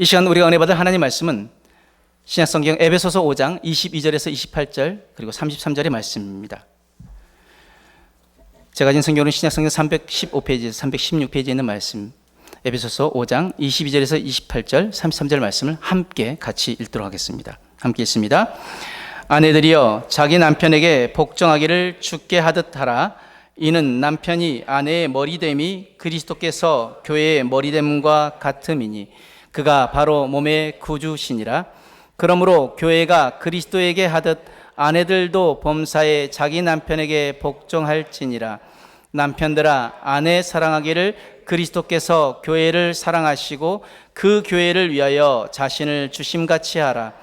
이 시간 우리가 은혜 받을 하나님 말씀은 신약성경 에베소서 5장 22절에서 28절 그리고 33절의 말씀입니다. 제가 가진 성경은 신약성경 315페이지, 316페이지에 있는 말씀, 에베소서 5장 22절에서 28절, 33절 말씀을 함께 같이 읽도록 하겠습니다. 함께 읽습니다. 아내들이여 자기 남편에게 복종하기를 주께 하듯 하라. 이는 남편이 아내의 머리됨이 그리스도께서 교회의 머리됨과 같음이니 그가 바로 몸의 구주시니라. 그러므로 교회가 그리스도에게 하듯 아내들도 범사에 자기 남편에게 복종할지니라. 남편들아 아내 사랑하기를 그리스도께서 교회를 사랑하시고 그 교회를 위하여 자신을 주심같이 하라.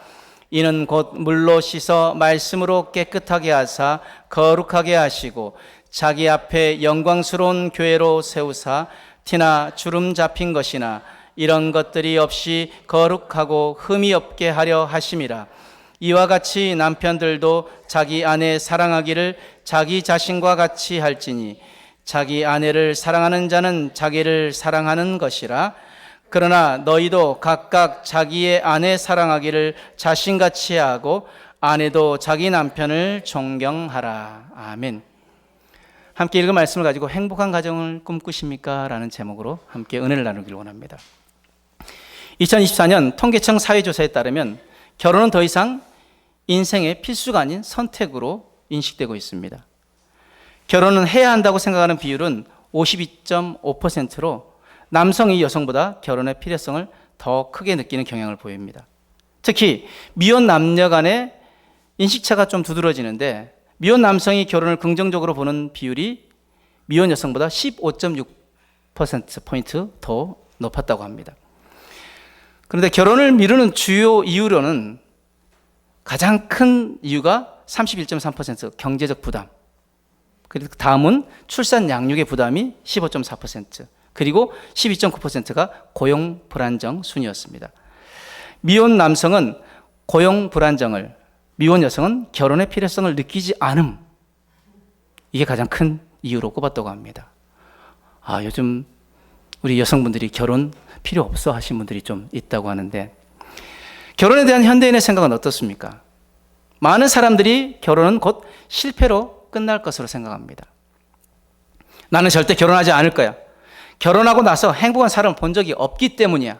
이는 곧 물로 씻어 말씀으로 깨끗하게 하사 거룩하게 하시고 자기 앞에 영광스러운 교회로 세우사 티나 주름 잡힌 것이나 이런 것들이 없이 거룩하고 흠이 없게 하려 하심이라. 이와 같이 남편들도 자기 아내 사랑하기를 자기 자신과 같이 할지니 자기 아내를 사랑하는 자는 자기를 사랑하는 것이라. 그러나 너희도 각각 자기의 아내 사랑하기를 자신같이 하고 아내도 자기 남편을 존경하라. 아멘. 함께 읽은 말씀을 가지고 행복한 가정을 꿈꾸십니까? 라는 제목으로 함께 은혜를 나누기를 원합니다. 2024년 통계청 사회조사에 따르면 결혼은 더 이상 인생의 필수가 아닌 선택으로 인식되고 있습니다. 결혼은 해야 한다고 생각하는 비율은 52.5%로 남성이 여성보다 결혼의 필요성을 더 크게 느끼는 경향을 보입니다. 특히 미혼 남녀 간의 인식차가 좀 두드러지는데 미혼 남성이 결혼을 긍정적으로 보는 비율이 미혼 여성보다 15.6%포인트 더 높았다고 합니다. 그런데 결혼을 미루는 주요 이유로는 가장 큰 이유가 31.3% 경제적 부담, 그리고 다음은 출산 양육의 부담이 15.4%, 그리고 12.9%가 고용 불안정 순이었습니다. 미혼 남성은 고용 불안정을, 미혼 여성은 결혼의 필요성을 느끼지 않음, 이게 가장 큰 이유로 꼽았다고 합니다. 요즘 우리 여성분들이 결혼 필요 없어 하신 분들이 좀 있다고 하는데, 결혼에 대한 현대인의 생각은 어떻습니까? 많은 사람들이 결혼은 곧 실패로 끝날 것으로 생각합니다. 나는 절대 결혼하지 않을 거야. 결혼하고 나서 행복한 사람을 본 적이 없기 때문이야.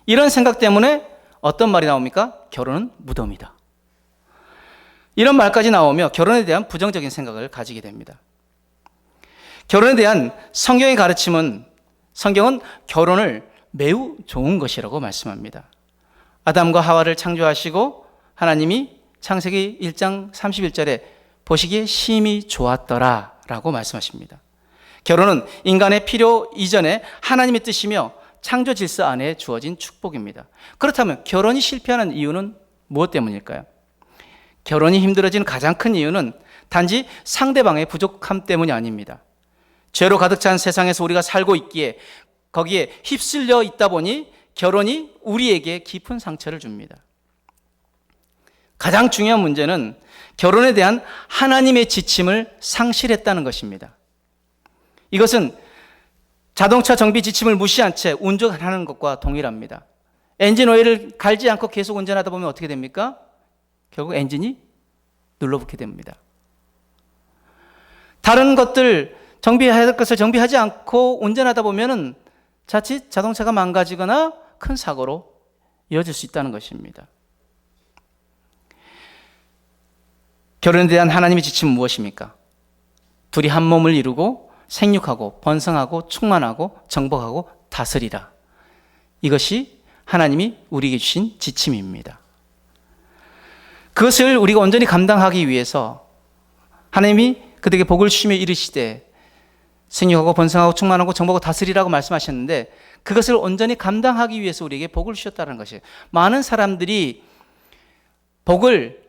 이런 생각 때문에 어떤 말이 나옵니까? 결혼은 무덤이다. 이런 말까지 나오며 결혼에 대한 부정적인 생각을 가지게 됩니다. 결혼에 대한 성경의 가르침은, 성경은 결혼을 매우 좋은 것이라고 말씀합니다. 아담과 하와를 창조하시고 하나님이 창세기 1장 31절에 보시기에 심히 좋았더라 라고 말씀하십니다. 결혼은 인간의 필요 이전에 하나님의 뜻이며 창조 질서 안에 주어진 축복입니다. 그렇다면 결혼이 실패하는 이유는 무엇 때문일까요? 결혼이 힘들어지는 가장 큰 이유는 단지 상대방의 부족함 때문이 아닙니다. 죄로 가득 찬 세상에서 우리가 살고 있기에 거기에 휩쓸려 있다 보니 결혼이 우리에게 깊은 상처를 줍니다. 가장 중요한 문제는 결혼에 대한 하나님의 지침을 상실했다는 것입니다. 이것은 자동차 정비 지침을 무시한 채 운전하는 것과 동일합니다. 엔진 오일을 갈지 않고 계속 운전하다 보면 어떻게 됩니까? 결국 엔진이 눌러붙게 됩니다. 다른 것들 정비해야 될 것을 정비하지 않고 운전하다 보면은 자칫 자동차가 망가지거나 큰 사고로 이어질 수 있다는 것입니다. 결혼에 대한 하나님의 지침은 무엇입니까? 둘이 한 몸을 이루고 생육하고 번성하고 충만하고 정복하고 다스리라. 이것이 하나님이 우리에게 주신 지침입니다. 그것을 우리가 온전히 감당하기 위해서 하나님이 그들에게 복을 주시며 이르시되 생육하고 번성하고 충만하고 정복하고 다스리라고 말씀하셨는데, 그것을 온전히 감당하기 위해서 우리에게 복을 주셨다는 것이에요. 많은 사람들이 복을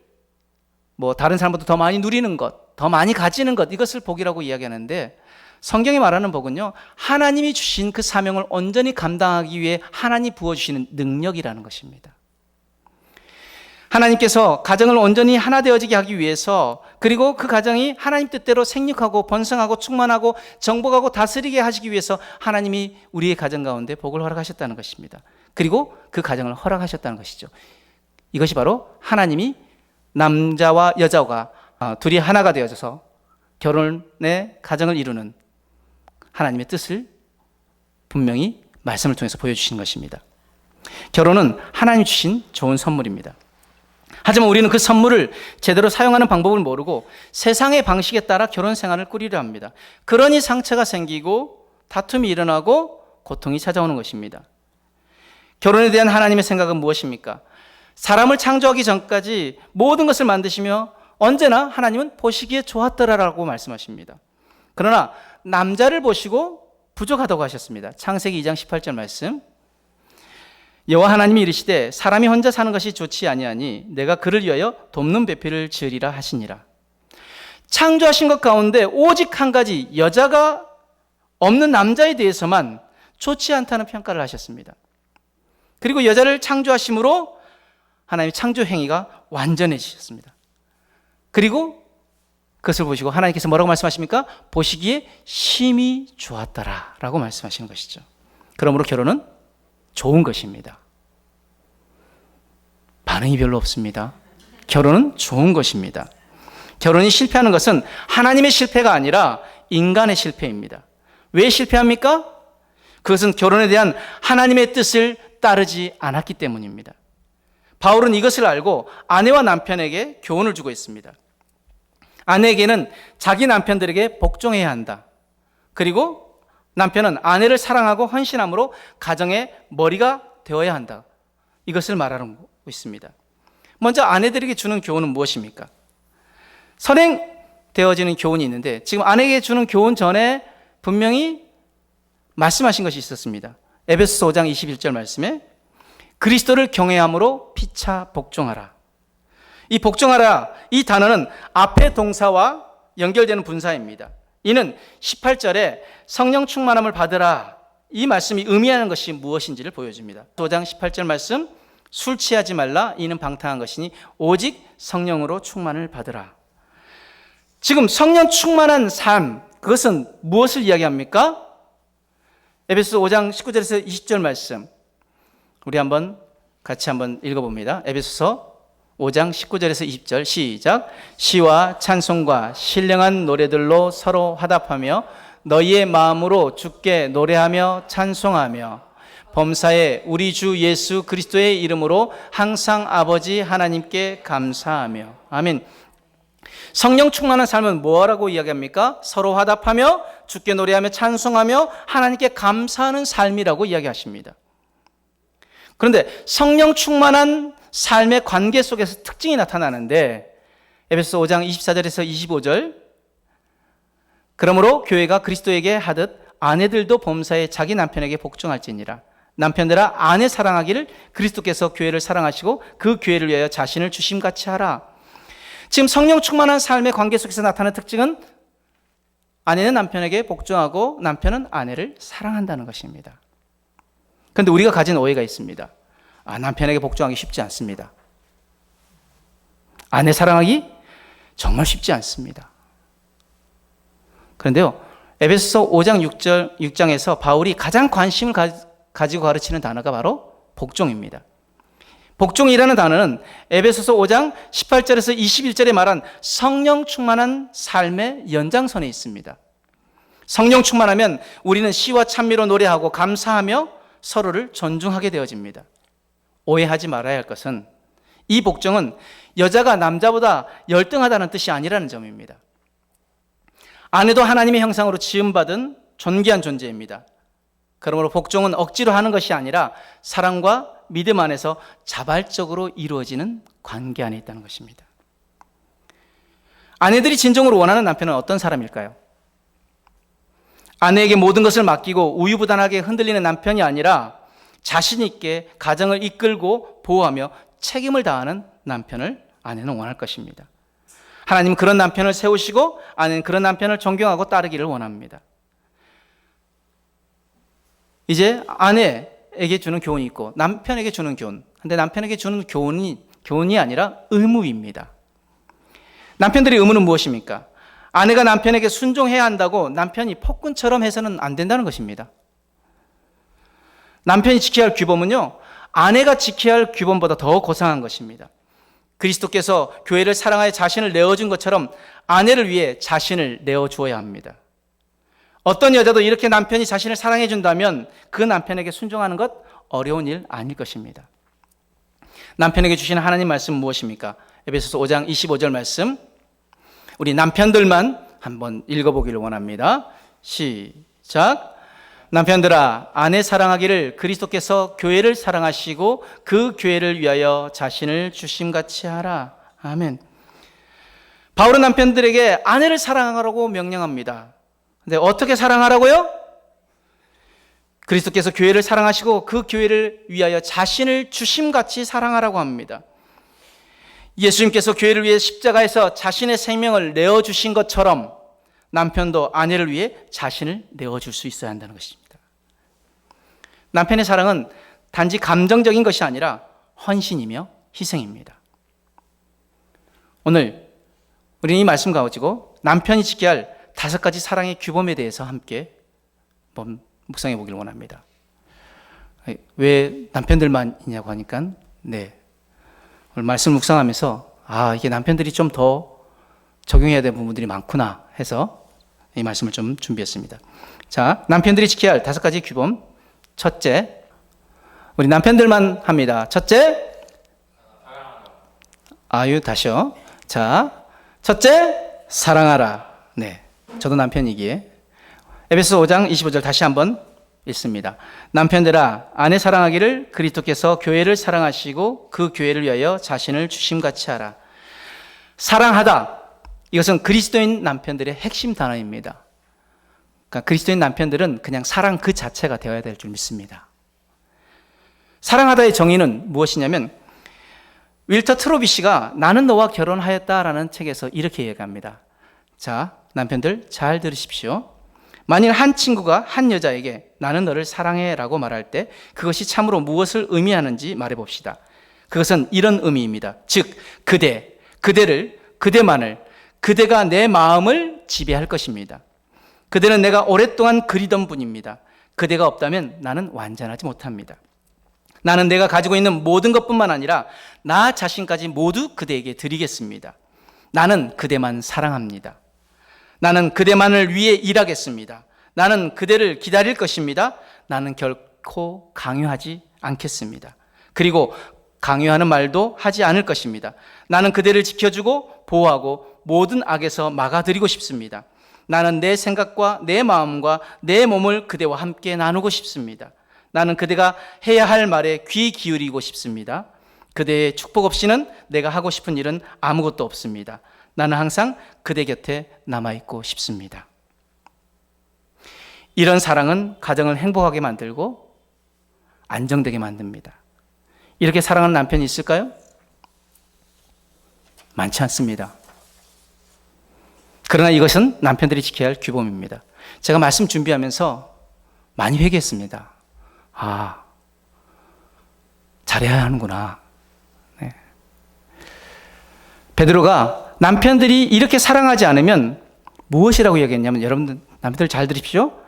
다른 사람보다 더 많이 누리는 것, 더 많이 가지는 것, 이것을 복이라고 이야기하는데, 성경이 말하는 복은요, 하나님이 주신 그 사명을 온전히 감당하기 위해 하나님이 부어주시는 능력이라는 것입니다. 하나님께서 가정을 온전히 하나 되어지게 하기 위해서, 그리고 그 가정이 하나님 뜻대로 생육하고 번성하고 충만하고 정복하고 다스리게 하시기 위해서 하나님이 우리의 가정 가운데 복을 허락하셨다는 것입니다. 그리고 그 가정을 허락하셨다는 것이죠. 이것이 바로 하나님이 남자와 여자가 둘이 하나가 되어져서 결혼의 가정을 이루는 하나님의 뜻을 분명히 말씀을 통해서 보여주신 것입니다. 결혼은 하나님이 주신 좋은 선물입니다. 하지만 우리는 그 선물을 제대로 사용하는 방법을 모르고 세상의 방식에 따라 결혼 생활을 꾸리려 합니다. 그러니 상처가 생기고 다툼이 일어나고 고통이 찾아오는 것입니다. 결혼에 대한 하나님의 생각은 무엇입니까? 사람을 창조하기 전까지 모든 것을 만드시며 언제나 하나님은 보시기에 좋았더라라고 말씀하십니다. 그러나 남자를 보시고 부족하다고 하셨습니다. 창세기 2장 18절 말씀. 여호와 하나님이 이르시되 사람이 혼자 사는 것이 좋지 아니하니 내가 그를 위하여 돕는 배필을 지으리라 하시니라. 창조하신 것 가운데 오직 한 가지, 여자가 없는 남자에 대해서만 좋지 않다는 평가를 하셨습니다. 그리고 여자를 창조하심으로 하나님의 창조 행위가 완전해지셨습니다. 그리고 그것을 보시고 하나님께서 뭐라고 말씀하십니까? 보시기에 심히 좋았더라 라고 말씀하시는 것이죠. 그러므로 결혼은 좋은 것입니다. 반응이 별로 없습니다. 결혼은 좋은 것입니다. 결혼이 실패하는 것은 하나님의 실패가 아니라 인간의 실패입니다. 왜 실패합니까? 그것은 결혼에 대한 하나님의 뜻을 따르지 않았기 때문입니다. 바울은 이것을 알고 아내와 남편에게 교훈을 주고 있습니다. 아내에게는 자기 남편들에게 복종해야 한다. 그리고 남편은 아내를 사랑하고 헌신함으로 가정의 머리가 되어야 한다. 이것을 말하고 있습니다. 먼저 아내들에게 주는 교훈은 무엇입니까? 선행되어지는 교훈이 있는데 지금 아내에게 주는 교훈 전에 분명히 말씀하신 것이 있었습니다. 에베소서 5장 21절 말씀에 그리스도를 경외함으로 피차 복종하라. 이 복종하라, 이 단어는 앞의 동사와 연결되는 분사입니다. 이는 18절에 성령 충만함을 받으라, 이 말씀이 의미하는 것이 무엇인지를 보여줍니다. 5장 18절 말씀, 술 취하지 말라, 이는 방탕한 것이니 오직 성령으로 충만을 받으라. 지금 성령 충만한 삶, 그것은 무엇을 이야기합니까? 에베소서 5장 19절에서 20절 말씀 우리 같이 한번 읽어봅니다. 에베소서 5장 19절에서 20절 시작. 시와 찬송과 신령한 노래들로 서로 화답하며 너희의 마음으로 주께 노래하며 찬송하며 범사에 우리 주 예수 그리스도의 이름으로 항상 아버지 하나님께 감사하며. 아멘. 성령 충만한 삶은 뭐라고 이야기합니까? 서로 화답하며 주께 노래하며 찬송하며 하나님께 감사하는 삶이라고 이야기하십니다. 그런데 성령 충만한 삶의 관계 속에서 특징이 나타나는데 에베소서 5장 24절에서 25절 그러므로 교회가 그리스도에게 하듯 아내들도 범사에 자기 남편에게 복종할지니라. 남편들아 아내 사랑하기를 그리스도께서 교회를 사랑하시고 그 교회를 위하여 자신을 주심같이 하라. 지금 성령 충만한 삶의 관계 속에서 나타나는 특징은 아내는 남편에게 복종하고 남편은 아내를 사랑한다는 것입니다. 그런데 우리가 가진 오해가 있습니다. 남편에게 복종하기 쉽지 않습니다. 아내 사랑하기 정말 쉽지 않습니다. 그런데요, 에베소서 5장 6장에서 바울이 가장 관심을 가지고 가르치는 단어가 바로 복종입니다. 복종이라는 단어는 에베소서 5장 18절에서 21절에 말한 성령 충만한 삶의 연장선에 있습니다. 성령 충만하면 우리는 시와 찬미로 노래하고 감사하며 서로를 존중하게 되어집니다. 오해하지 말아야 할 것은 이 복종은 여자가 남자보다 열등하다는 뜻이 아니라는 점입니다. 아내도 하나님의 형상으로 지음받은 존귀한 존재입니다. 그러므로 복종은 억지로 하는 것이 아니라 사랑과 믿음 안에서 자발적으로 이루어지는 관계 안에 있다는 것입니다. 아내들이 진정으로 원하는 남편은 어떤 사람일까요? 아내에게 모든 것을 맡기고 우유부단하게 흔들리는 남편이 아니라 자신 있게 가정을 이끌고 보호하며 책임을 다하는 남편을 아내는 원할 것입니다. 하나님은 그런 남편을 세우시고 아내는 그런 남편을 존경하고 따르기를 원합니다. 이제 아내에게 주는 교훈이 있고 남편에게 주는 교훈. 근데 남편에게 주는 교훈이 교훈이 아니라 의무입니다. 남편들의 의무는 무엇입니까? 아내가 남편에게 순종해야 한다고 남편이 폭군처럼 해서는 안 된다는 것입니다. 남편이 지켜야 할 규범은요, 아내가 지켜야 할 규범보다 더 고상한 것입니다. 그리스도께서 교회를 사랑하여 자신을 내어준 것처럼 아내를 위해 자신을 내어주어야 합니다. 어떤 여자도 이렇게 남편이 자신을 사랑해 준다면 그 남편에게 순종하는 것 어려운 일 아닐 것입니다. 남편에게 주시는 하나님 말씀은 무엇입니까? 에베소서 5장 25절 말씀, 우리 남편들만 한번 읽어보기를 원합니다. 시작. 남편들아, 아내 사랑하기를 그리스도께서 교회를 사랑하시고 그 교회를 위하여 자신을 주심같이 하라. 아멘. 바울은 남편들에게 아내를 사랑하라고 명령합니다. 근데 어떻게 사랑하라고요? 그리스도께서 교회를 사랑하시고 그 교회를 위하여 자신을 주심같이 사랑하라고 합니다. 예수님께서 교회를 위해 십자가에서 자신의 생명을 내어주신 것처럼 남편도 아내를 위해 자신을 내어줄 수 있어야 한다는 것입니다. 남편의 사랑은 단지 감정적인 것이 아니라 헌신이며 희생입니다. 오늘 우리는 이 말씀 가지고 남편이 지켜야 할 5가지 사랑의 규범에 대해서 함께 한번 묵상해 보기를 원합니다. 왜 남편들만 있냐고 하니까 오늘 말씀 묵상하면서 이게 남편들이 좀 더 적용해야 될 부분들이 많구나 해서 이 말씀을 좀 준비했습니다. 자, 남편들이 지켜야 할 5가지 규범. 첫째, 우리 남편들만 합니다. 첫째, 다시요. 자, 첫째, 사랑하라. 네, 저도 남편이기에 에베소 5장 25절 다시 한번 읽습니다. 남편들아, 아내 사랑하기를 그리스도께서 교회를 사랑하시고 그 교회를 위하여 자신을 주심같이 하라. 사랑하다, 이것은 그리스도인 남편들의 핵심 단어입니다. 그러니까 그리스도인 남편들은 그냥 사랑 그 자체가 되어야 될 줄 믿습니다. 사랑하다의 정의는 무엇이냐면 윌터 트로비시가 나는 너와 결혼하였다라는 책에서 이렇게 얘기합니다. 자, 남편들 잘 들으십시오. 만일 한 친구가 한 여자에게 나는 너를 사랑해라고 말할 때 그것이 참으로 무엇을 의미하는지 말해봅시다. 그것은 이런 의미입니다. 즉, 그대를, 그대만을, 그대가 내 마음을 지배할 것입니다. 그대는 내가 오랫동안 그리던 분입니다. 그대가 없다면 나는 완전하지 못합니다. 나는 내가 가지고 있는 모든 것뿐만 아니라 나 자신까지 모두 그대에게 드리겠습니다. 나는 그대만 사랑합니다. 나는 그대만을 위해 일하겠습니다. 나는 그대를 기다릴 것입니다. 나는 결코 강요하지 않겠습니다. 그리고 강요하는 말도 하지 않을 것입니다. 나는 그대를 지켜주고 보호하고 모든 악에서 막아드리고 싶습니다. 나는 내 생각과 내 마음과 내 몸을 그대와 함께 나누고 싶습니다. 나는 그대가 해야 할 말에 귀 기울이고 싶습니다. 그대의 축복 없이는 내가 하고 싶은 일은 아무것도 없습니다. 나는 항상 그대 곁에 남아있고 싶습니다. 이런 사랑은 가정을 행복하게 만들고 안정되게 만듭니다. 이렇게 사랑하는 남편이 있을까요? 많지 않습니다. 그러나 이것은 남편들이 지켜야 할 규범입니다. 제가 말씀 준비하면서 많이 회개했습니다. 잘해야 하는구나. 네. 베드로가 남편들이 이렇게 사랑하지 않으면 무엇이라고 얘기했냐면, 여러분들 남편들 잘 들으십시오.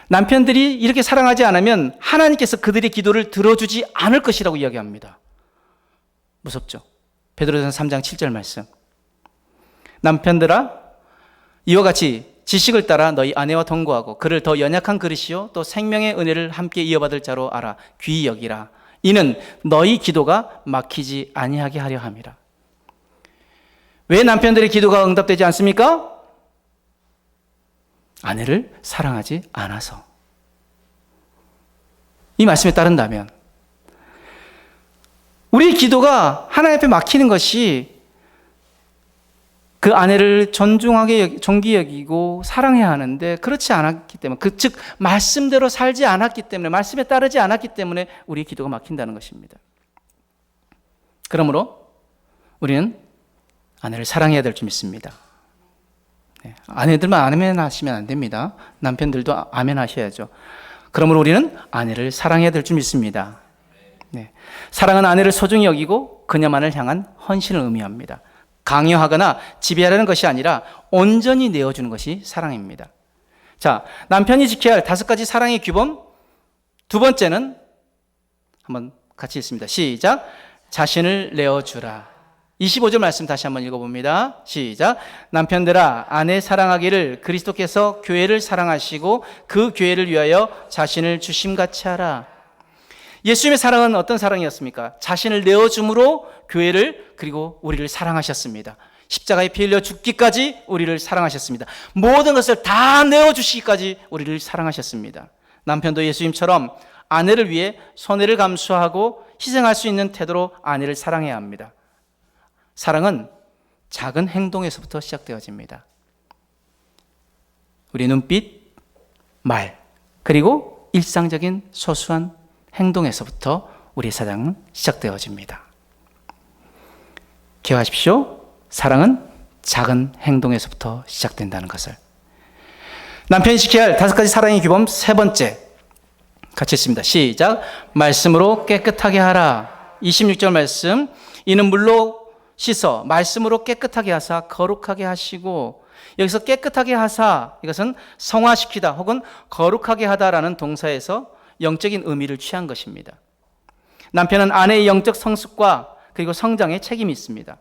남편들이 이렇게 사랑하지 않으면 하나님께서 그들의 기도를 들어주지 않을 것이라고 이야기합니다. 무섭죠? 베드로전서 3장 7절 말씀. 남편들아, 이와 같이 지식을 따라 너희 아내와 동거하고 그를 더 연약한 그릇이요 또 생명의 은혜를 함께 이어받을 자로 알아 귀히 여기라. 이는 너희 기도가 막히지 아니하게 하려 함이라. 왜 남편들의 기도가 응답되지 않습니까? 아내를 사랑하지 않아서. 이 말씀에 따른다면 우리의 기도가 하나님 앞에 막히는 것이 그 아내를 존귀 여기고 사랑해야 하는데 그렇지 않았기 때문에, 즉 말씀대로 살지 않았기 때문에, 말씀에 따르지 않았기 때문에 우리의 기도가 막힌다는 것입니다. 그러므로 우리는 아내를 사랑해야 될 줄 믿습니다. 아내들만 아멘 하시면 안 됩니다. 남편들도 아멘 하셔야죠. 그러므로 우리는 아내를 사랑해야 될 줄 믿습니다. 사랑은 아내를 소중히 여기고 그녀만을 향한 헌신을 의미합니다. 강요하거나 지배하려는 것이 아니라 온전히 내어주는 것이 사랑입니다. 자, 남편이 지켜야 할 5가지 사랑의 규범. 두 번째는 한번 같이 읽습니다. 시작. 자신을 내어주라. 25절 말씀 다시 한번 읽어봅니다. 시작. 남편들아, 아내 사랑하기를 그리스도께서 교회를 사랑하시고 그 교회를 위하여 자신을 주심같이 하라. 예수님의 사랑은 어떤 사랑이었습니까? 자신을 내어줌으로 교회를 그리고 우리를 사랑하셨습니다. 십자가에 피 흘려 죽기까지 우리를 사랑하셨습니다. 모든 것을 다 내어주시기까지 우리를 사랑하셨습니다. 남편도 예수님처럼 아내를 위해 손해를 감수하고 희생할 수 있는 태도로 아내를 사랑해야 합니다. 사랑은 작은 행동에서부터 시작되어집니다. 우리 눈빛, 말, 그리고 일상적인 소소한 행동에서부터 우리의 사랑은 시작되어집니다. 기억하십시오. 사랑은 작은 행동에서부터 시작된다는 것을. 남편이 지켜야 할 5가지 사랑의 규범. 세 번째, 같이 읽습니다. 시작. 말씀으로 깨끗하게 하라. 26절 말씀. 이는 물로 씻어 말씀으로 깨끗하게 하사 거룩하게 하시고, 여기서 깨끗하게 하사, 이것은 성화시키다 혹은 거룩하게 하다라는 동사에서 영적인 의미를 취한 것입니다. 남편은 아내의 영적 성숙과 그리고 성장에 책임이 있습니다.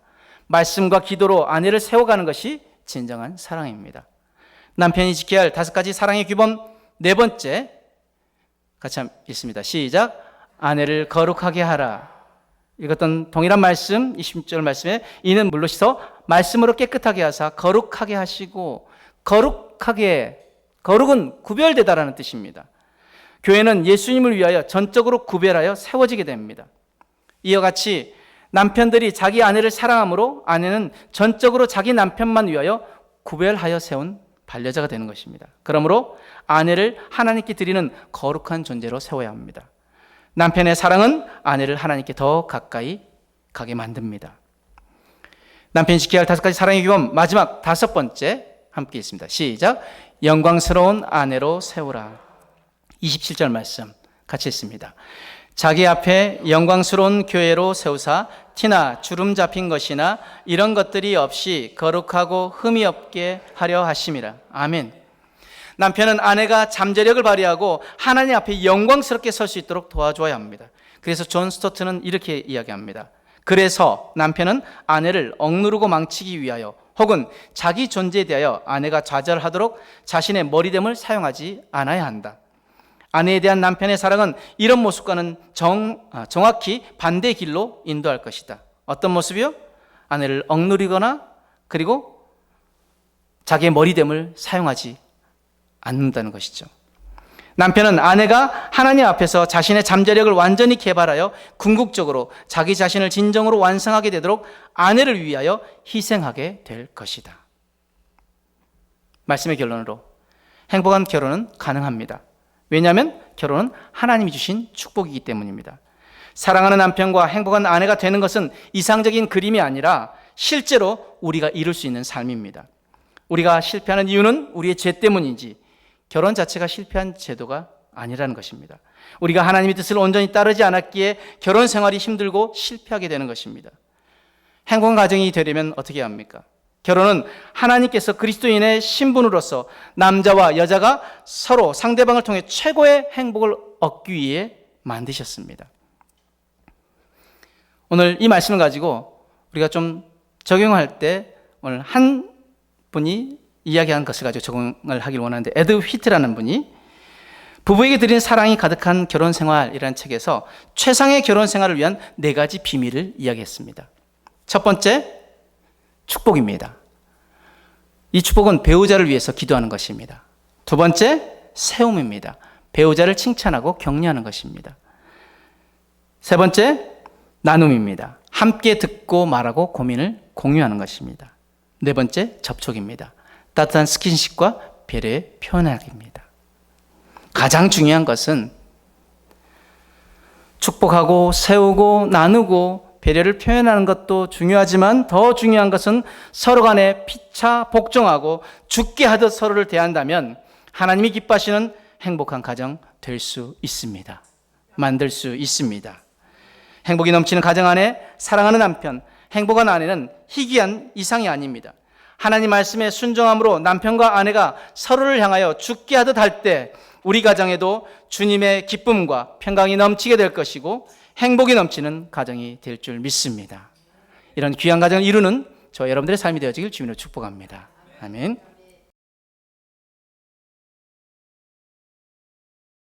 말씀과 기도로 아내를 세워가는 것이 진정한 사랑입니다. 남편이 지켜야 할 5가지 사랑의 규범. 네 번째, 같이 읽습니다. 시작. 아내를 거룩하게 하라. 읽었던 동일한 말씀, 26절 말씀에 이는 물로 씻어 말씀으로 깨끗하게 하사 거룩하게 하시고, 거룩은 구별되다라는 뜻입니다. 교회는 예수님을 위하여 전적으로 구별하여 세워지게 됩니다. 이와 같이 남편들이 자기 아내를 사랑함으로 아내는 전적으로 자기 남편만 위하여 구별하여 세운 반려자가 되는 것입니다. 그러므로 아내를 하나님께 드리는 거룩한 존재로 세워야 합니다. 남편의 사랑은 아내를 하나님께 더 가까이 가게 만듭니다. 남편이 지켜야 할 5가지 사랑의 규범. 마지막 5번째, 함께 있습니다. 시작. 영광스러운 아내로 세우라. 27절 말씀 같이 읽습니다. 자기 앞에 영광스러운 교회로 세우사 티나 주름 잡힌 것이나 이런 것들이 없이 거룩하고 흠이 없게 하려 하심이라. 아멘. 남편은 아내가 잠재력을 발휘하고 하나님 앞에 영광스럽게 설 수 있도록 도와줘야 합니다. 그래서 존 스토트는 이렇게 이야기합니다. 그래서 남편은 아내를 억누르고 망치기 위하여 혹은 자기 존재에 대하여 아내가 좌절하도록 자신의 머리됨을 사용하지 않아야 한다. 아내에 대한 남편의 사랑은 이런 모습과는 정확히 반대의 길로 인도할 것이다. 어떤 모습이요? 아내를 억누르거나 그리고 자기의 머리됨을 사용하지 않는다는 것이죠. 남편은 아내가 하나님 앞에서 자신의 잠재력을 완전히 개발하여 궁극적으로 자기 자신을 진정으로 완성하게 되도록 아내를 위하여 희생하게 될 것이다. 말씀의 결론으로 행복한 결혼은 가능합니다. 왜냐하면 결혼은 하나님이 주신 축복이기 때문입니다. 사랑하는 남편과 행복한 아내가 되는 것은 이상적인 그림이 아니라 실제로 우리가 이룰 수 있는 삶입니다. 우리가 실패하는 이유는 우리의 죄 때문인지 결혼 자체가 실패한 제도가 아니라는 것입니다. 우리가 하나님의 뜻을 온전히 따르지 않았기에 결혼 생활이 힘들고 실패하게 되는 것입니다. 행복한 가정이 되려면 어떻게 해야 합니까? 결혼은 하나님께서 그리스도인의 신분으로서 남자와 여자가 서로 상대방을 통해 최고의 행복을 얻기 위해 만드셨습니다. 오늘 이 말씀을 가지고 우리가 좀 적용할 때 오늘 한 분이 이야기한 것을 가지고 적용을 하길 원하는데, 에드 휘트라는 분이 부부에게 드리는 사랑이 가득한 결혼생활이라는 책에서 최상의 결혼생활을 위한 4가지 비밀을 이야기했습니다. 첫 번째, 축복입니다. 이 축복은 배우자를 위해서 기도하는 것입니다. 두 번째, 세움입니다. 배우자를 칭찬하고 격려하는 것입니다. 세 번째, 나눔입니다. 함께 듣고 말하고 고민을 공유하는 것입니다. 네 번째, 접촉입니다. 따뜻한 스킨십과 배려의 표현하기입니다. 가장 중요한 것은 축복하고 세우고 나누고 배려를 표현하는 것도 중요하지만 더 중요한 것은 서로 간에 피차 복종하고 죽게 하듯 서로를 대한다면 하나님이 기뻐하시는 행복한 가정 될 수 있습니다. 만들 수 있습니다. 행복이 넘치는 가정 안에 사랑하는 남편, 행복한 아내는 희귀한 이상이 아닙니다. 하나님 말씀에 순종함으로 남편과 아내가 서로를 향하여 죽게 하듯 할 때 우리 가정에도 주님의 기쁨과 평강이 넘치게 될 것이고 행복이 넘치는 가정이 될 줄 믿습니다. 이런 귀한 가정을 이루는 저 여러분들의 삶이 되어지길 주님으로 축복합니다. 아멘.